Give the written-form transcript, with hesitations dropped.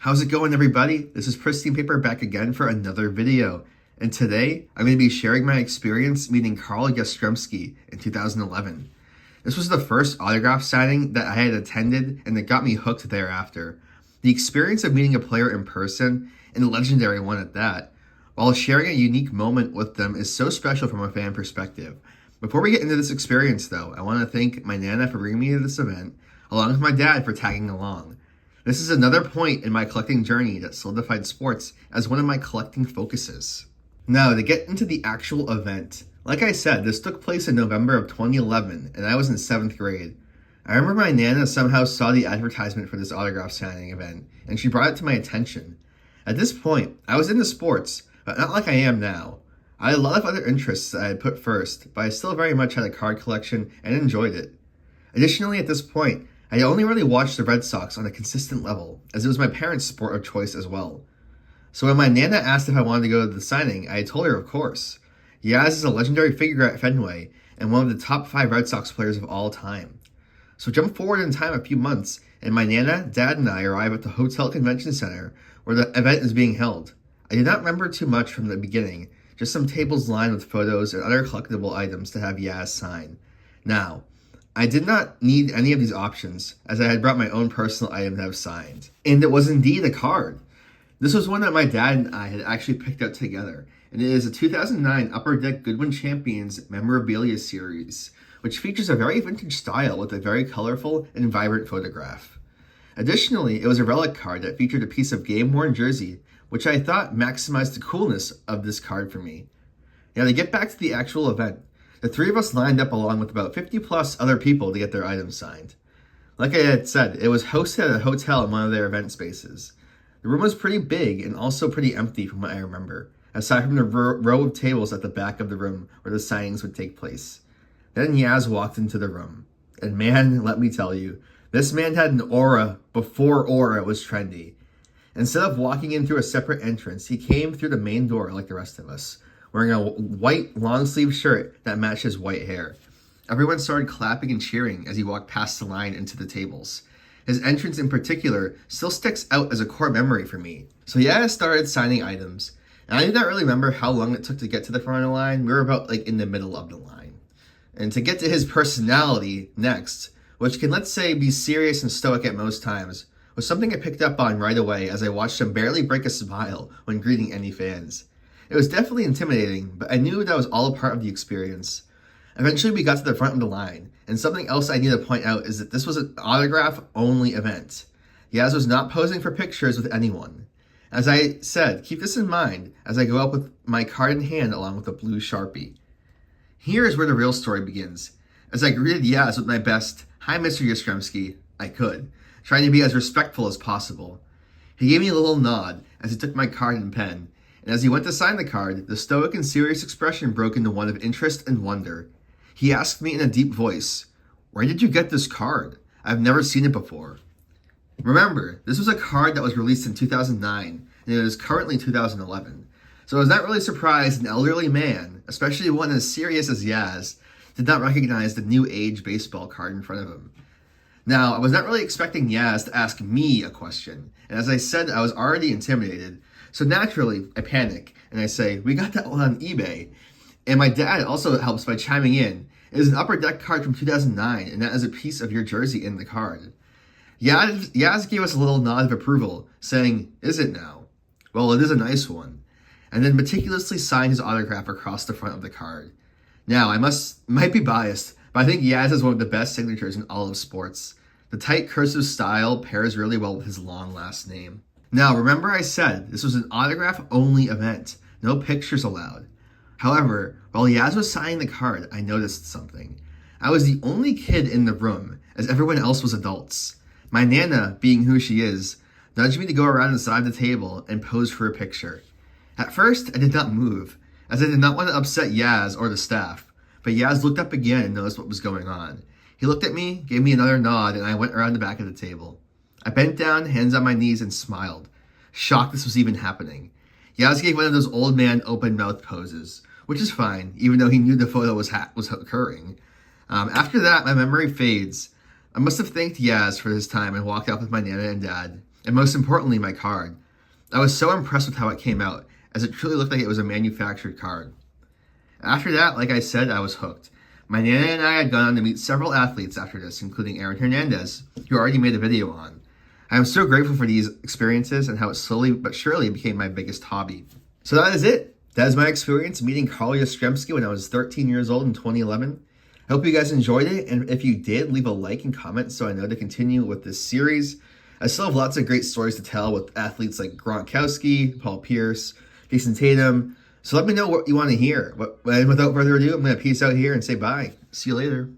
How's it going, everybody? This is Pristine Paper back again for another video. And today, I'm going to be sharing my experience meeting Carl Yastrzemski in 2011. This was the first autograph signing that I had attended, and it got me hooked thereafter. The experience of meeting a player in person, and a legendary one at that, while sharing a unique moment with them is so special from a fan perspective. Before we get into this experience, though, I want to thank my Nana for bringing me to this event, along with my dad for tagging along. This is another point in my collecting journey that solidified sports as one of my collecting focuses. Now, to get into the actual event, like I said, this took place in November of 2011, and I was in 7th grade. I remember my Nana somehow saw the advertisement for this autograph signing event, and she brought it to my attention. At this point, I was into sports, but not like I am now. I had a lot of other interests that I had put first, but I still very much had a card collection and enjoyed it. Additionally, at this point, I only really watched the Red Sox on a consistent level, as it was my parents' sport of choice as well. So when my Nana asked if I wanted to go to the signing, I told her of course. Yaz is a legendary figure at Fenway, and one of the top 5 Red Sox players of all time. So jump forward in time a few months, and my Nana, Dad, and I arrive at the Hotel Convention Center, where the event is being held. I did not remember too much from the beginning, just some tables lined with photos and other collectible items to have Yaz sign. Now, I did not need any of these options, as I had brought my own personal item to have signed. And it was indeed a card. This was one that my dad and I had actually picked out together, and it is a 2009 Upper Deck Goodwin Champions Memorabilia Series, which features a very vintage style with a very colorful and vibrant photograph. Additionally, it was a relic card that featured a piece of game-worn jersey, which I thought maximized the coolness of this card for me. Now, to get back to the actual event, the 3 of us lined up along with about 50 plus other people to get their items signed. Like I had said, it was hosted at a hotel in one of their event spaces. The room was pretty big and also pretty empty from what I remember, aside from the row of tables at the back of the room where the signings would take place. Then Yaz walked into the room. And man, let me tell you, this man had an aura before aura was trendy. Instead of walking in through a separate entrance, he came through the main door like the rest of us, wearing a white long-sleeve shirt that matched his white hair. Everyone started clapping and cheering as he walked past the line into the tables. His entrance in particular still sticks out as a core memory for me. So yeah, I started signing items, and I do not really remember how long it took to get to the front of the line. We were about in the middle of the line. And to get to his personality next, which can, let's say, be serious and stoic at most times, was something I picked up on right away as I watched him barely break a smile when greeting any fans. It was definitely intimidating, but I knew that was all a part of the experience. Eventually, we got to the front of the line, and something else I need to point out is that this was an autograph-only event. Yaz was not posing for pictures with anyone. As I said, keep this in mind as I go up with my card in hand along with a blue Sharpie. Here is where the real story begins. As I greeted Yaz with my best, "Hi, Mr. Yastrzemski," I could, trying to be as respectful as possible. He gave me a little nod as he took my card and pen, and as he went to sign the card, the stoic and serious expression broke into one of interest and wonder. He asked me in a deep voice, "Where did you get this card? I've never seen it before." Remember, this was a card that was released in 2009, and it is currently 2011. So I was not really surprised an elderly man, especially one as serious as Yaz, did not recognize the new age baseball card in front of him. Now, I was not really expecting Yaz to ask me a question, and as I said, I was already intimidated. So naturally, I panic, and I say, "We got that one on eBay." And my dad also helps by chiming in. It is an Upper Deck card from 2009, and that is a piece of your jersey in the card. Yaz gave us a little nod of approval, saying, "Is it now? Well, it is a nice one," and then meticulously signed his autograph across the front of the card. Now, might be biased, but I think Yaz has one of the best signatures in all of sports. The tight cursive style pairs really well with his long last name. Now, remember I said this was an autograph-only event, no pictures allowed. However, while Yaz was signing the card, I noticed something. I was the only kid in the room, as everyone else was adults. My Nana, being who she is, nudged me to go around inside the table and pose for a picture. At first, I did not move, as I did not want to upset Yaz or the staff, but Yaz looked up again and noticed what was going on. He looked at me, gave me another nod, and I went around the back of the table. I bent down, hands on my knees, and smiled, shocked this was even happening. Yaz gave one of those old man open mouth poses, which is fine, even though he knew the photo was occurring. After that, my memory fades. I must have thanked Yaz for his time and walked out with my Nana and Dad. and most importantly, my card. I was so impressed with how it came out, as it truly looked like it was a manufactured card. After that, like I said, I was hooked. My Nana and I had gone on to meet several athletes after this, including Aaron Hernandez, who I already made a video on. I am so grateful for these experiences and how it slowly but surely became my biggest hobby. So that is it. That is my experience meeting Carl Yastrzemski when I was 13 years old in 2011. I hope you guys enjoyed it, and if you did, leave a like and comment so I know to continue with this series. I still have lots of great stories to tell with athletes like Gronkowski, Paul Pierce, Jason Tatum. So let me know what you want to hear. And without further ado, I'm going to peace out here and say bye. See you later.